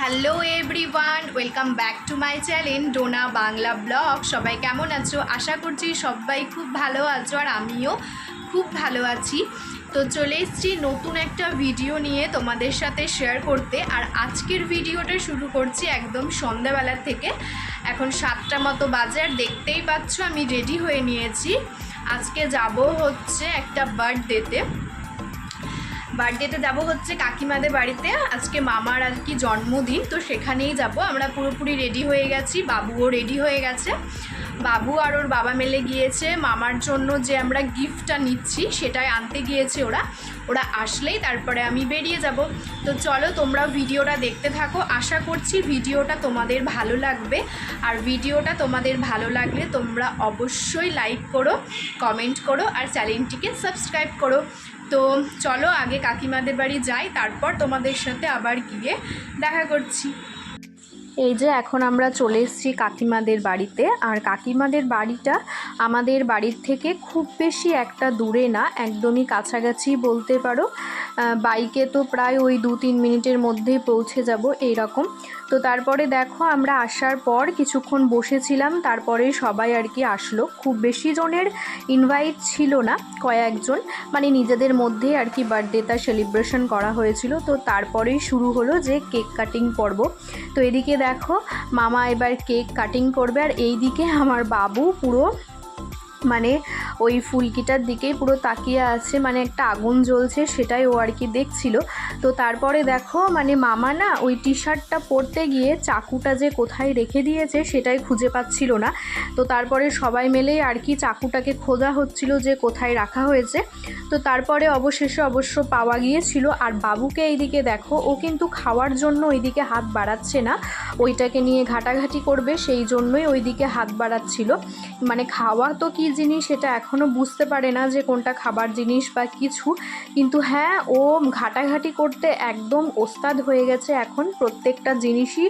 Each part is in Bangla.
Hello everyone, welcome back to my channel Dona Bangla blog. সবাই কেমন আছো? আশা করছি সবাই খুব ভালো আছো, আর আমিও খুব ভালো আছি। তো চলে এসেছি নতুন একটা ভিডিও নিয়ে তোমাদের সাথে শেয়ার করতে। আর আজকের ভিডিওটা শুরু করছি একদম সন্ধ্যাবেলা থেকে। এখন 7টা মতো বাজে, আর দেখতেই পাচ্ছ আমি রেডি হয়ে নিয়েছি। আজকে যাব হচ্ছে একটা বার্থডেতে যাব হচ্ছে কাকিমাদের বাড়িতে। আজকে মামার আর কি জন্মদিন, তো সেখানেই যাব। আমরা পুরোপুরি রেডি হয়ে গেছি, বাবুও রেডি হয়ে গেছে। বাবু আর ওর বাবা মিলে গিয়েছে মামার জন্য যে আমরা গিফটটা নিচ্ছি সেটাই আনতে গিয়েছে। ওরা আসলেই তারপরে আমি বেরিয়ে যাব। তো চলো তোমরা ভিডিওটা দেখতে থাকো, আশা করছি ভিডিওটা তোমাদের ভালো লাগবে। আর ভিডিওটা তোমাদের ভালো লাগলে তোমরা অবশ্যই লাইক করো, কমেন্ট করো, আর চ্যানেলটিকে সাবস্ক্রাইব করো। তো চলো আগে কাকিমাদের বাড়ি যাই, তারপর তোমাদের সাথে আবার গিয়ে দেখা করছি। এই যে এখন আমরা চলে এসেছি কাকিমাদের বাড়িতে। আর কাকিমাদের বাড়িটা আমাদের বাড়ির থেকে খুব বেশি একটা দূরে না, একদমই কাছাকাছি বলতে পারো। বাইকে তো প্রায় ওই 2-3 মিনিটের মধ্যেই পৌঁছে যাব এইরকম। তো তারপরে দেখো আমরা আসার পর কিছুক্ষণ বসেছিলাম, তারপরে সবাই আর কি আসলো। খুব বেশি জনের ইনভাইট ছিল না, কয়েকজন, মানে নিজেদের মধ্যেই আর কি বার্থডেটা সেলিব্রেশন করা হয়েছিল। তো তারপরেই শুরু হলো যে কেক কাটিং পর্ব। তো এদিকে দেখো মামা এবার কেক কাটিং করবে, আর এই দিকে আমার বাবু পুরো মানে ওই ফুলকিটার দিকেই পুরো তাকিয়ে আছে, মানে একটা আগুন জ্বলছে সেটাই ও আর কি দেখছিল। তো তারপরে দেখো মানে মামা না ওই টি শার্টটা পরতে গিয়ে চাকুটা যে কোথায় রেখে দিয়েছে সেটাই খুঁজে পাচ্ছিল না। তো তারপরে সবাই মিলেই আর কি চাকুটাকে খোঁজা হচ্ছিল যে কোথায় রাখা হয়েছে। তো তারপরে অবশেষে অবশ্য পাওয়া গিয়েছিল। আর বাবুকে এইদিকে দেখো, ও কিন্তু খাওয়ার জন্য ওইদিকে হাত বাড়াচ্ছে না, ওইটাকে নিয়ে ঘাটাঘাটি করবে সেই জন্যই ওইদিকে হাত বাড়াচ্ছিল। মানে খাওয়া তো কি জিনিস সেটা এখনও বুঝতে পারে না যে কোনটা খাবার জিনিস বা কিছু, কিন্তু হ্যাঁ ও ঘাটাঘাটি করতে একদম ওস্তাদ হয়ে গেছে এখন। প্রত্যেকটা জিনিসই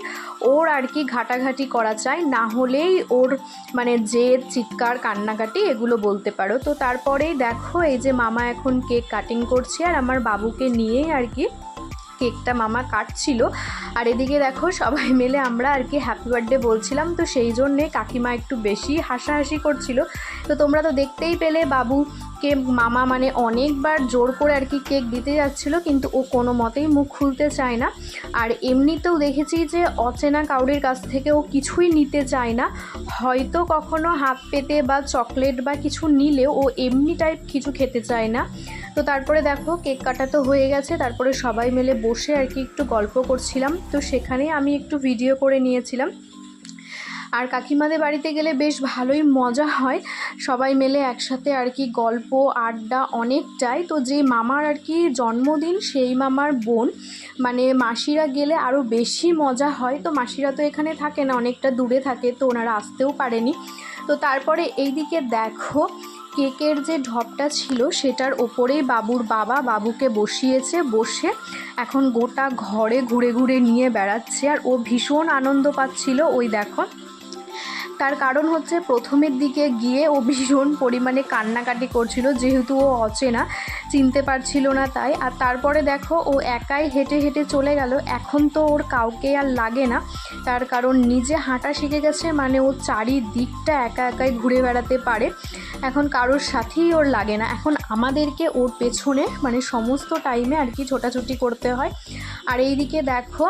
ওর আর কি ঘাটাঘাটি করা চাই, না হলেই ওর মানে জেদ, চিৎকার, কান্নাকাটি এগুলো বলতে পারো। তো তারপরেই দেখো এই যে মামা এখন কেক কাটিং করছে, আর আমার বাবুকে নিয়েই আর কি কেকটা মামা কাটছিল। আর এদিকে দেখো সবাই মিলে আমরা আর কি হ্যাপি বার্থডে বলছিলাম, তো সেই জন্যে কাকিমা একটু বেশি হাসাহাসি করছিল। তো তোমরা তো দেখতেই পেলে বাবুকে মামা মানে অনেকবার জোর করে আর কি কেক দিতে যাচ্ছিল, কিন্তু ও কোনো মতেই মুখ খুলতে চায় না। আর এমনিতেও দেখেছি যে অচেনা কাউরির কাছ থেকে ও কিছুই নিতে চায় না, হয়তো কখনো হাত পেতে বা চকলেট বা কিছু নিলেও ও এমনি টাইপ কিছু খেতে চায় না। তো তারপরে দেখো কেক কাটা তো হয়ে গেছে, তারপরে সবাই মিলে বসে আর কি একটু গল্প করছিলাম, তো সেখানে আমি একটু ভিডিও করে নিয়েছিলাম। আর কাকিমাদের বাড়িতে গেলে বেশ ভালোই মজা হয়, সবাই মিলে একসাথে আর কি গল্প আড্ডা অনেকটাই। তো যে মামার আর কি জন্মদিন সেই মামার বোন মানে মাসিরা গেলে আরও বেশি মজা হয়। তো মাসিরা তো এখানে থাকে না, অনেকটা দূরে থাকে, তো ওনারা আসতেও পারেনি। তো তারপরে এইদিকে দেখো কেকের যে ঢপটা ছিল সেটার ওপরেই বাবুর বাবা বাবুকে বসিয়েছে, বসে এখন গোটা ঘরে ঘুরে ঘুরে নিয়ে বেড়াচ্ছে। আর ও ভীষণ আনন্দ পাচ্ছিল। ওই দেখো তার কারণ হচ্ছে প্রথমের দিকে গিয়ে ও ভীষণ পরিমাণে কান্নাকাটি করছিল, যেহেতু ও অচেনা, চিনতে পারছিল না তাই। আর তারপরে দেখো ও একাই হেঁটে হেঁটে চলে গেল। এখন তো ওর কাউকে আর লাগে না, তার কারণ নিজে হাঁটা শিখে গেছে, মানে ও চারিদিকটা একা একাই ঘুরে বেড়াতে পারে, এখন কারোর সাথেই ওর লাগে না। এখন আমাদেরকে ওর পেছনে মানে সমস্ত টাইমে আর কি ছোটাছুটি করতে হয়। আর এইদিকে দেখো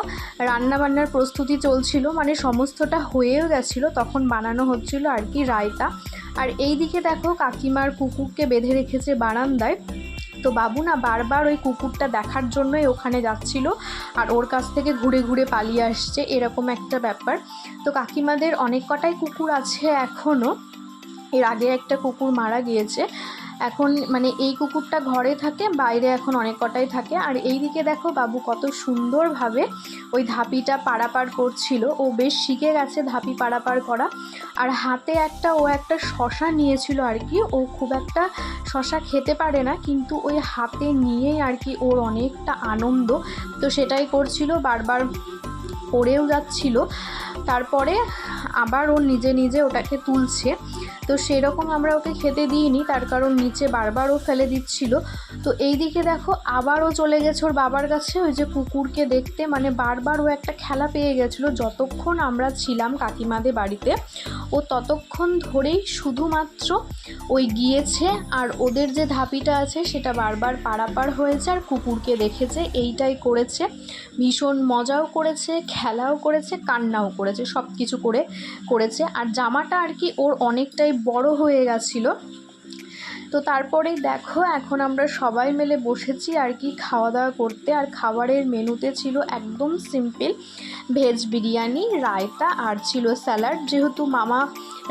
রান্নাবান্নার প্রস্তুতি চলছিল, মানে সমস্তটা হয়েও গেছিলো, তখন বানানো হচ্ছিল আর কি রায়তা। আর এইদিকে দেখো কাকিমার কুকুরকে বেঁধে রেখেছে বারান্দায়। তো বাবু না বারবার ওই কুকুরটা দেখার জন্যই ওখানে যাচ্ছিল, আর ওর কাছ থেকে ঘুরে ঘুরে পালিয়ে আসছে, এরকম একটা ব্যাপার। তো কাকিমাদের অনেক কটাই কুকুর আছে এখনও, এর আগে একটা কুকুর মারা গিয়েছে। এখন মানে এই কুকুরটা ঘরে থাকে, বাইরে এখন অনেক কটাই থাকে। আর এই দিকে দেখো বাবু কত সুন্দরভাবে ওই ধাপিটা পারাপার করছিল, ও বেশ শিখে গেছে ধাপি পারাপার করা। আর হাতে ও একটা শশা নিয়েছিল আর কি, ও খুব একটা শশা খেতে পারে না, কিন্তু ওই হাতে নিয়েই আর কি ওর অনেকটা আনন্দ, তো সেটাই করছিল, বারবার পড়েও যাচ্ছিল। তারপরে আবার ও নিজে নিজে ওটাকে তুলছে। তো সেরকম আমরা ওকে খেতে দিইনি, তার কারণ নিচে বারবার ও ফেলে দিচ্ছিল। তো এই দিকে দেখো আবারও চলে গেছে ওর বাবার কাছে ওই যে কুকুরকে দেখতে, মানে বারবার ও একটা খেলা পেয়ে গেছিলো। যতক্ষণ আমরা ছিলাম কাকিমাদের বাড়িতে ও ততক্ষণ ধরেই শুধুমাত্র ওই গিয়েছে আর ওদের যে ধাপিটা আছে সেটা বারবার পারাপার হয়েছে আর কুকুরকে দেখেছে, এইটাই করেছে। ভীষণ মজাও করেছে, খেলাও করেছে, কান্নাও করেছে, সব কিছু করেছে। আর জামাটা আর কি ওর অনেকটাই বড় হয়ে গেছিলো। তো তারপরেই দেখো এখন আমরা সবাই মিলে বসেছি আর কি খাওয়া দাওয়া করতে। আর খাবারের মেনুতে ছিল একদম সিম্পল ভেজ বিরিয়ানি, রায়তা আর ছিল স্যালাড। যেহেতু মামা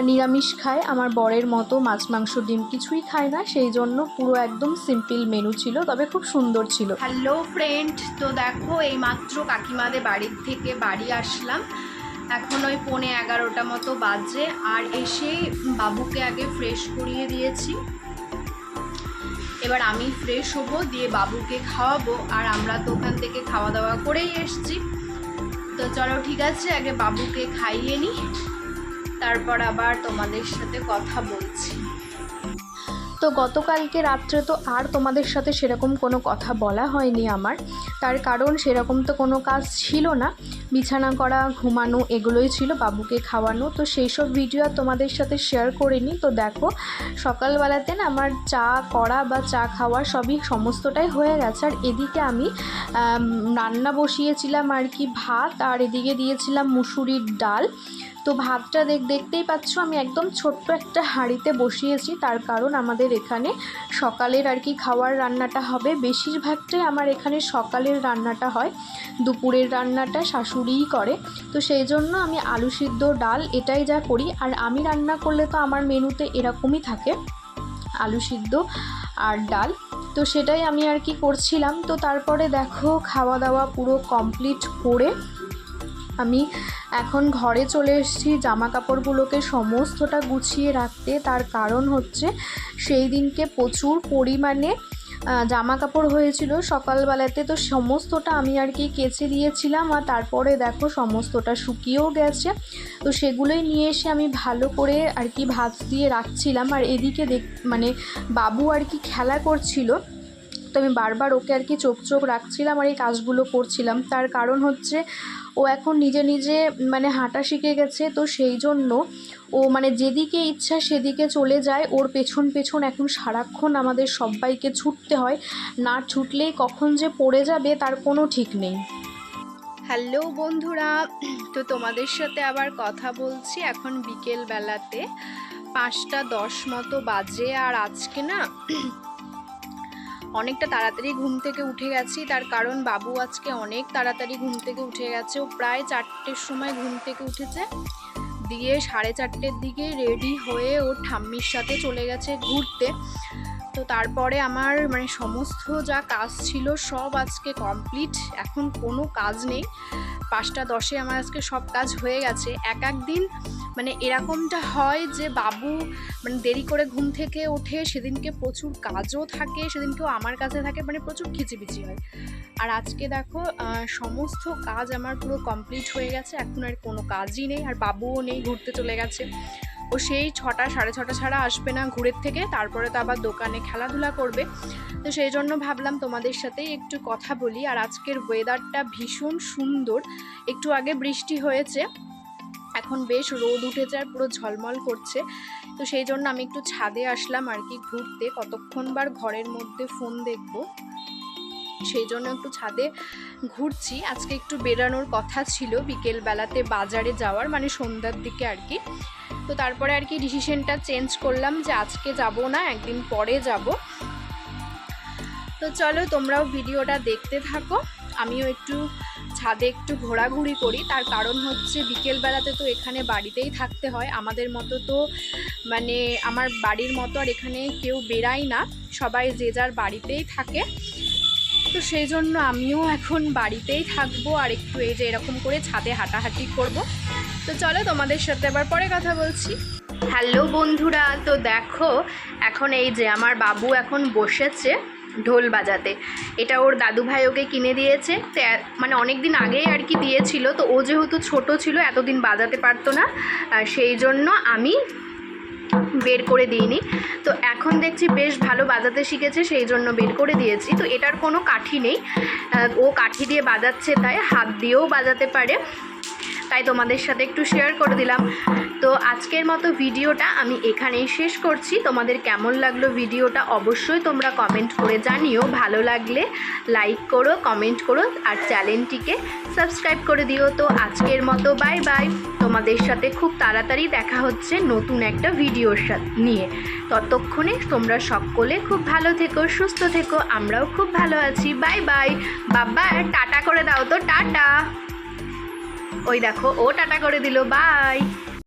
নিরামিষ খায়, আমার বরের মতো মাছ মাংস ডিম কিছুই খায় না, সেই জন্য পুরো একদম সিম্পল মেনু ছিল, তবে খুব সুন্দর ছিল। হ্যালো ফ্রেন্ড, তো দেখো এই মাত্র কাকিমাদের বাড়ির থেকে বাড়ি আসলাম। এখন ওই 11:15 মতো বাজে। আর এসে বাবুকে আগে ফ্রেশ করিয়ে দিয়েছি, এবার আমি ফ্রেশ হবো, দিয়ে বাবুকে খাওয়াবো। আর আমরা তো ওখান থেকে খাওয়া দাওয়া করেই এসছি। তো চলো ঠিক আছে, আগে বাবুকে খাইয়ে নিই, তারপর আবার তোমাদের সাথে কথা বলছি। তো গতকালকে রাত্রে তো আর তোমাদের সাথে সেরকম কোনো কথা বলা হয়নি আমার, তার কারণ সেরকম তো কোনো কাজ ছিল না, বিছানা করা, ঘুমানো এগুলোই ছিল, বাবুকে খাওয়ানো। তো সেই সব ভিডিও আর তোমাদের সাথে শেয়ার করিনি। তো দেখো সকালবেলাতে না আমার চা করা বা চা খাওয়া সবই সমস্তটাই হয়ে গেছে। আর এদিকে আমি রান্না বসিয়েছিলাম আর কি ভাত, আর এদিকে দিয়েছিলাম মুসুরির ডাল। তো ভাতটা দেখতেই পাচ্ছ আমি একদম ছোট্ট একটা হাঁড়িতে বসিয়েছি, তার কারণ আমাদের এখানে সকালের আর কি খাওয়ার রান্নাটা হবে। বেশিরভাগটাই আমার এখানে সকালের রান্নাটা হয়, দুপুরের রান্নাটা শাশুড়িই করে। তো সেই জন্য আমি আলু সিদ্ধ, ডাল এটাই যা করি। আর আমি রান্না করলে তো আমার মেনুতে এরকমই থাকে, আলু সিদ্ধ আর ডাল। তো সেটাই আমি আর কি করছিলাম। তো তারপরে দেখো খাওয়া দাওয়া পুরো কমপ্লিট করে আমি এখন ঘরে চলে এসেছি জামা কাপড়গুলোকে সমস্তটা গুছিয়ে রাখতে। তার কারণ হচ্ছে সেই দিনকে প্রচুর পরিমাণে জামা কাপড় হয়েছিল সকালবেলাতে, তো সমস্তটা আমি আর কি কেচে দিয়েছিলাম। আর তারপরে দেখো সমস্তটা শুকিয়েও গেছে, তো সেগুলোই নিয়ে এসে আমি ভালো করে আর কি ভাঁজ দিয়ে রাখছিলাম। আর এদিকে মানে বাবু আর কি খেলা করছিল, তো আমি বারবার ওকে আর কি চোখ রাখছিলাম আর এই কাজগুলো করছিলাম। তার কারণ হচ্ছে ও এখন নিজে নিজে মানে হাঁটা শিখে গেছে, তো সেই জন্য ও মানে যেদিকে ইচ্ছা সেদিকে চলে যায়। ওর পেছন এখন সারাক্ষণ আমাদের সবাইকে ছুটতে হয়, না ছুটলেই কখন যে পড়ে যাবে তার কোনো ঠিক নেই। হ্যালো বন্ধুরা, তো তোমাদের সাথে আবার কথা বলছি এখন বিকেলবেলাতে 5:10 মতো বাজে। আর আজকে না অনেকটা তাড়াতাড়ি ঘুম থেকে উঠে গেছি, তার কারণ বাবু আজকে অনেক তাড়াতাড়ি ঘুম থেকে উঠে গেছে। ও প্রায় 4টের সময় ঘুম থেকে উঠেছে, দিয়ে 4:30-র দিকে রেডি হয়ে ওর ঠাম্মির সাথে চলে গেছে ঘুরতে। তো তারপরে আমার মানে সমস্ত যা কাজ ছিল সব আজকে কমপ্লিট, এখন কোনো কাজ নেই। 5:10 আমার আজকে সব কাজ হয়ে গেছে। এক দিন মানে এরকমটা হয় যে বাবু মানে দেরি করে ঘুম থেকে ওঠে, সেদিনকে প্রচুর কাজও থাকে, সেদিনকেও আমার কাছে থাকে, মানে প্রচুর খিচিবিচি হয়। আর আজকে দেখো সমস্ত কাজ আমার পুরো কমপ্লিট হয়ে গেছে, এখন আর কোনো কাজই নেই। আর বাবুও নেই, ঘুরতে চলে গেছে। ও সেই 6টা 6:30 ছাড়া আসবে না ঘুরের থেকে, তারপরে তো আবার দোকানে খেলাধুলা করবে। তো সেই জন্য ভাবলাম তোমাদের সাথে একটু কথা বলি। আর আজকের ওয়েদারটা ভীষণ সুন্দর, একটু আগে বৃষ্টি হয়েছে, এখন বেশ রোদ উঠেছে আর পুরো ঝলমল করছে। তো সেই জন্য আমি একটু ছাদে আসলাম আর কি ঘুরতে, কতক্ষণবার ঘরের মধ্যে ফোন দেখবো, সেই জন্য একটু ছাদে ঘুরছি। আজকে একটু বেরানোর কথা ছিল বিকেলবেলাতে বাজারে যাওয়ার, মানে সন্ধ্যার দিকে আর কি। তো তারপরে আর কি ডিসিশনটা চেঞ্জ করলাম যে আজকে যাব না, একদিন পরে যাব। তো চলো তোমরাও ভিডিওটা দেখতে থাকো, আমিও একটু ছাদে একটু ঘোরাঘুরি করি। তার কারণ হচ্ছে বিকেলবেলাতে তো এখানে বাড়িতেই থাকতে হয়, আমাদের মতো তো মানে আমার বাড়ির মতো আর এখানে কেউ বেরায় না, সবাই যে যার বাড়িতেই থাকে। তো সেই জন্য আমিও এখন বাড়িতেই থাকবো আর একটু এই যে এরকম করে ছাদে হাঁটাহাঁটি করব। তো চলো তোমাদের সাথে আবার পরে কথা বলছি। হ্যালো বন্ধুরা, তো দেখো এখন এই যে আমার বাবু এখন বসেছে ঢোল বাজাতে। এটা ওর দাদু ভাই ওকে কিনে দিয়েছে, তো মানে অনেক দিন আগেই আর কি দিয়েছিল। তো ও যেহেতু ছোট ছিল, এতদিন বাজাতে পারতো না, সেই জন্য আমি বের করে দিইনি। তো এখন দেখছি বেশ ভালো বাজাতে শিখেছে, সেই জন্য বের করে দিয়েছি। তো এটার কোনো কাঠি নেই, ও কাঠি দিয়ে বাজাচ্ছে তাই হাত দিয়েও বাজাতে পারে, তাই তোমাদের সাথে একটু শেয়ার করে দিলাম। তো আজকের মতো ভিডিওটা আমি এখানেই শেষ করছি। তোমাদের কেমন লাগলো ভিডিওটা অবশ্যই তোমরা কমেন্ট করে জানিও। ভালো লাগলে লাইক করো, কমেন্ট করো, আর চ্যানেলটিকে সাবস্ক্রাইব করে দিও। তো আজকের মতো বাই বাই। তোমাদের সাথে খুব তাড়াতাড়ি দেখা হচ্ছে নতুন একটা ভিডিওর সাথে নিয়ে। ততক্ষণে তোমরা সকলে খুব ভালো থেকো, সুস্থ থেকো, আমরাও খুব ভালো আছি। Bye bye. বাবা টাটা করে দাও তো, টাটা। ওই দেখো ও টাটা করে দিল, বাই।